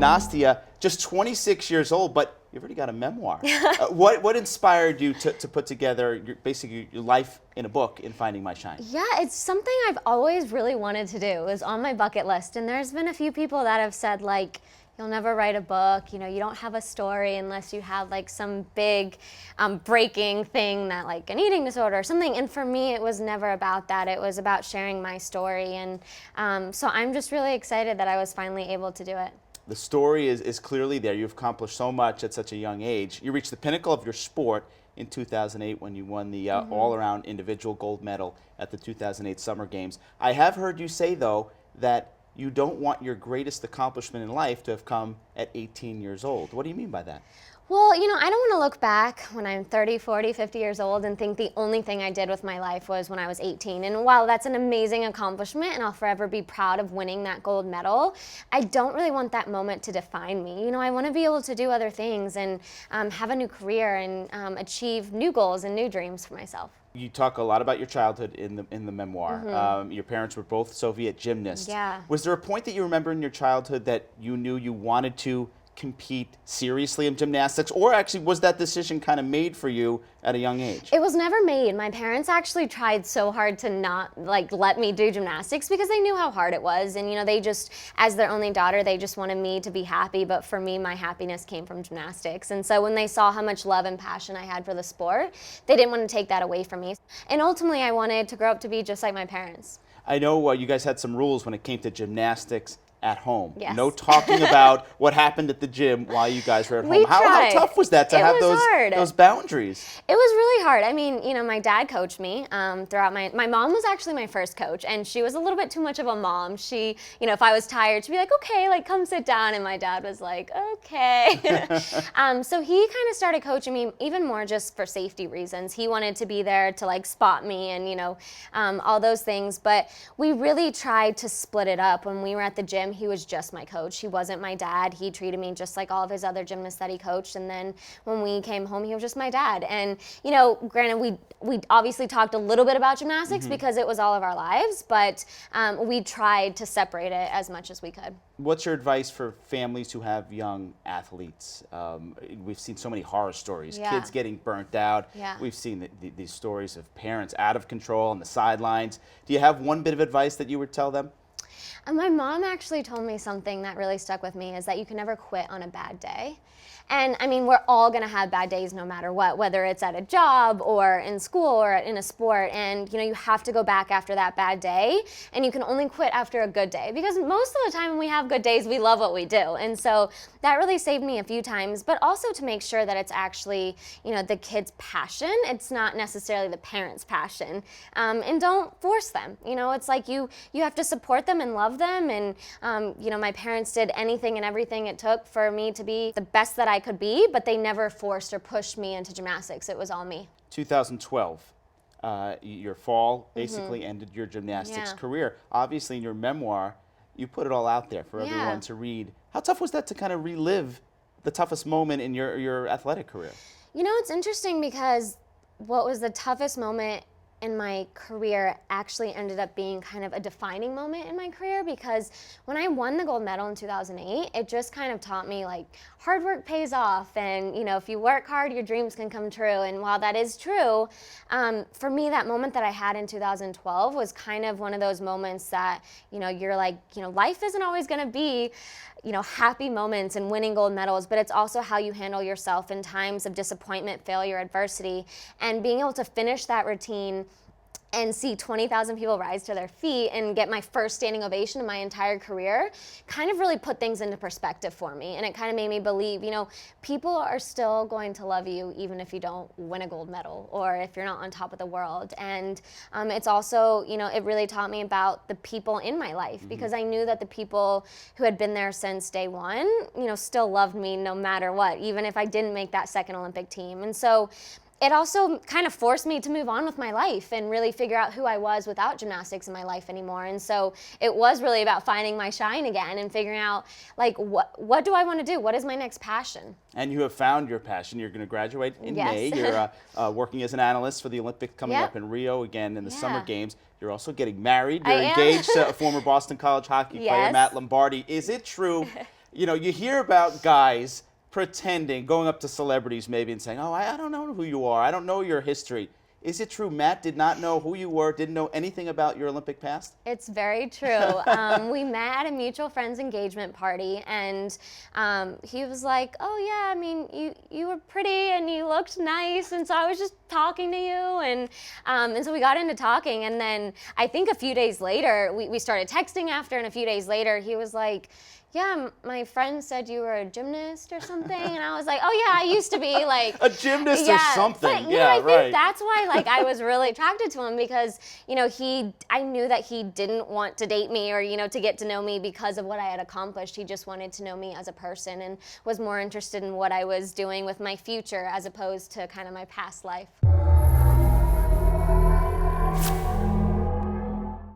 Nastia, just 26 years old, but you've already got a memoir. What inspired you to put together basically your life in a book in Finding My Shine? Yeah, it's something I've always really wanted to do. It was on my bucket list, and there's been a few people that have said, like, you'll never write a book, you know, you don't have a story unless you have like some big breaking thing, that like an eating disorder or something. And for me, it was never about that. It was about sharing my story. And so I'm just really excited that I was finally able to do it. The story is clearly there. You've accomplished so much at such a young age. You reached the pinnacle of your sport in 2008 when you won the all-around individual gold medal at the 2008 Summer Games. I have heard you say, though, that you don't want your greatest accomplishment in life to have come at 18 years old. What do you mean by that? Well, you know, I don't want to look back when I'm 30, 40, 50 years old and think the only thing I did with my life was when I was 18. And while that's an amazing accomplishment and I'll forever be proud of winning that gold medal, I don't really want that moment to define me. You know, I want to be able to do other things and have a new career and achieve new goals and new dreams for myself. You talk a lot about your childhood in the memoir. Your parents were both Soviet gymnasts. Yeah. Was there a point that you remember in your childhood that you knew you wanted to compete seriously in gymnastics, or actually was that decision kind of made for you at a young age? It was never made. My parents actually tried so hard to not let me do gymnastics because they knew how hard it was, and you know, they just, as their only daughter, they just wanted me to be happy. But for me, my happiness came from gymnastics. And so when they saw how much love and passion I had for the sport, they didn't want to take that away from me. And ultimately, I wanted to grow up to be just like my parents. I know you guys had some rules when it came to gymnastics at home. Yes. No talking about what happened at the gym while you guys were at home. We How tried. tough was that to have those boundaries? It was really hard. I mean, you know, my dad coached me throughout my mom was actually my first coach, and she was a little bit too much of a mom. She, you know, if I was tired, she'd be like, okay, like come sit down, and my dad was like, okay. So he kind of started coaching me even more just for safety reasons. He wanted to be there to like spot me and, you know, all those things. But we really tried to split it up. When we were at the gym, he was just my coach. He wasn't my dad. He treated me just like all of his other gymnasts that he coached. And then when we came home, he was just my dad. And, you know, granted, we obviously talked a little bit about gymnastics because it was all of our lives, but we tried to separate it as much as we could. What's your advice for families who have young athletes? We've seen so many horror stories, kids getting burnt out. Yeah. We've seen these stories of parents out of control on the sidelines. Do you have one bit of advice that you would tell them? My mom actually told me something that really stuck with me, is that you can never quit on a bad day. And I mean, we're all gonna have bad days no matter what, whether it's at a job or in school or in a sport. And you know, you have to go back after that bad day, and you can only quit after a good day, because most of the time when we have good days, we love what we do. And so that really saved me a few times, but also to make sure that it's actually, you know, the kid's passion. It's not necessarily the parents' passion. And don't force them. You know, it's like you have to support them and love them. And you know, my parents did anything and everything it took for me to be the best that I could be, but they never forced or pushed me into gymnastics. It was all me. 2012, your fall basically ended your gymnastics career. Obviously, in your memoir, you put it all out there for everyone to read. How tough was that to kind of relive the toughest moment in your athletic career? You know, it's interesting because what was the toughest moment in my career actually ended up being kind of a defining moment in my career, because when I won the gold medal in 2008, it just kind of taught me like hard work pays off, and you know, if you work hard, your dreams can come true. And while that is true, for me, that moment that I had in 2012 was kind of one of those moments that, you know, you're like, you know, life isn't always gonna be, you know, happy moments and winning gold medals, but it's also how you handle yourself in times of disappointment, failure, adversity, and being able to finish that routine and see 20,000 people rise to their feet and get my first standing ovation in my entire career kind of really put things into perspective for me. And it kind of made me believe, you know, people are still going to love you even if you don't win a gold medal or if you're not on top of the world. And it's also, you know, it really taught me about the people in my life, because I knew that the people who had been there since day one, you know, still loved me no matter what, even if I didn't make that second Olympic team. And so it also kind of forced me to move on with my life and really figure out who I was without gymnastics in my life anymore. And so it was really about finding my shine again and figuring out, like, what do I want to do? What is my next passion? And you have found your passion. You're going to graduate in May. You're working as an analyst for the Olympics coming up in Rio again in the Summer Games. You're also getting married. You're engaged to a former Boston College hockey player, Matt Lombardi. Is it true you know, you hear about guys pretending, going up to celebrities maybe and saying, oh, I don't know who you are. I don't know your history. Is it true Matt did not know who you were, didn't know anything about your Olympic past? It's very true. We met at a mutual friend's engagement party, and he was like, "Oh yeah, I mean, you were pretty and you looked nice," and so I was just talking to you, and so we got into talking, and then I think a few days later we started texting after, and a few days later he was like, yeah, my friend said you were a gymnast or something, and I was like, oh yeah, I used to be like A gymnast or something. But, you yeah, know, I think right. that's why like I was really attracted to him, because you know I knew that he didn't want to date me or to get to know me because of what I had accomplished. He just wanted to know me as a person and was more interested in what I was doing with my future as opposed to kind of my past life.